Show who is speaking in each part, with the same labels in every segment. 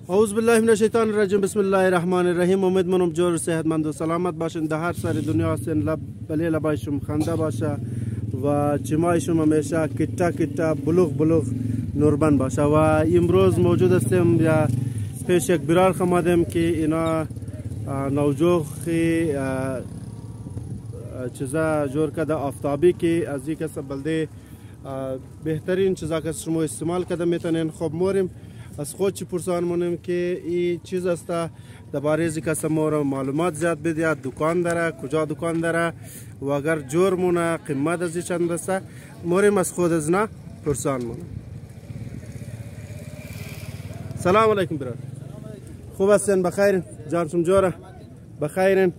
Speaker 1: اعوذ بالله من الشیطان الرجیم. بسم الله الرحمن الرحیم. امیدوارم جور و صحتمند و سلامت باشین. در هر سر دنیا هستین، بله لبایشون خنده باشه و چمایشون همیشه کتا کتا بلوغ نوربن باشه. و امروز موجود هستیم یا پیش یک برار خمادیم که اینا نوجوخی چیزا جور کده آفتابی که از یک کس بلده بهترین چیزا که شما استعمال کده میتونین. خب موریم از خود چی پرسان مونیم که این چیز است درباره ازی کس ما معلومات زیاد بده، دکان داره، کجا دکان داره و اگر جور مونه قیمت ازی چند است. موریم از خود از نه پرسان مونیم. سلام علیکم برادر. خوب هستین؟ بخیرین؟ جانتون جوره؟ بخیرین؟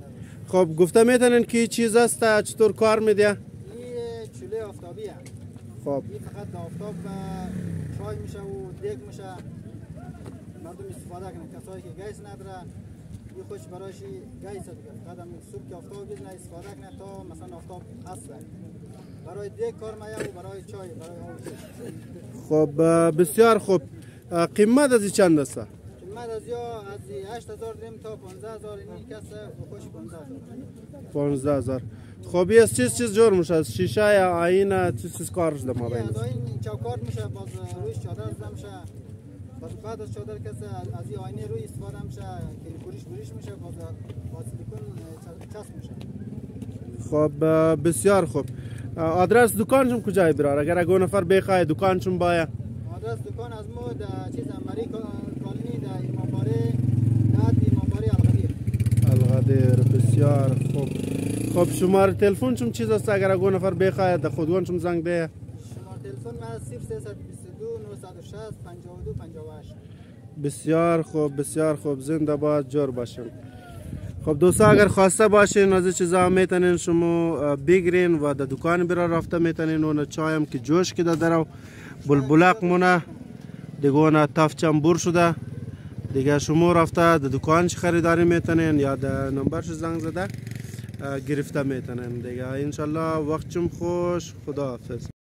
Speaker 1: خب گفته میتونین که چیز است، چطور کار میده؟
Speaker 2: این چوله آفتابیه.
Speaker 1: خب
Speaker 2: این فقط آفتاب چای میشه و دیگ میشه، مردم استفاده کنه. کسایی که گیس نداره این خوش برایش گیس دیگه، فقط هم صبح که آفتاب بزنه استفاده کنه تا مثلا آفتاب هست. برای دیگ کار میاد و برای چای، برای آب.
Speaker 1: خب بسیار خوب. قیمت از چند است؟
Speaker 2: قیمت از یا از 8000 درهم تا 15000 این کسه و خوش 15000.
Speaker 1: 15000. خب یه چیز جور میشه؟ شیشه یا آینه چیز کارش در ما بین؟
Speaker 2: از این چوکات میشه، باز روی چادر زده میشه. باز بعد از چادر کسی از این آینه روی استفاده میشه که بریش میشه، باز سیلیکون چسب میشه.
Speaker 1: خب بسیار خوب. آدرس دکانشون کجای برار؟ اگر اگه نفر بخواه دکانشون باید؟
Speaker 2: آدرس دکان از ما در چیز مری کالنی در امامباره، نهاد امامباره
Speaker 1: الغدیر. بسیار خوب. خب شماره تلفنشون چیز است اگر اگه نفر بخواه در خودگانشون زنگ ده؟
Speaker 2: شماره تلفن من 0322 960 52 58.
Speaker 1: بسیار خوب. زنده باد، جور باشین. خب دوستا اگر خواسته باشین از این چیزا میتونین شما بگیرین و در دکان برا رفته میتونین. اون چای هم که جوش کده درو بلبلق مونه دیگه، اون تفچم بور شده دیگه. شما رفته در دکانش خریداری میتونین یا در نمبرش زنگ زده گرفته میتونین دیگه. انشالله وقتشم خوش. خدا حافظ.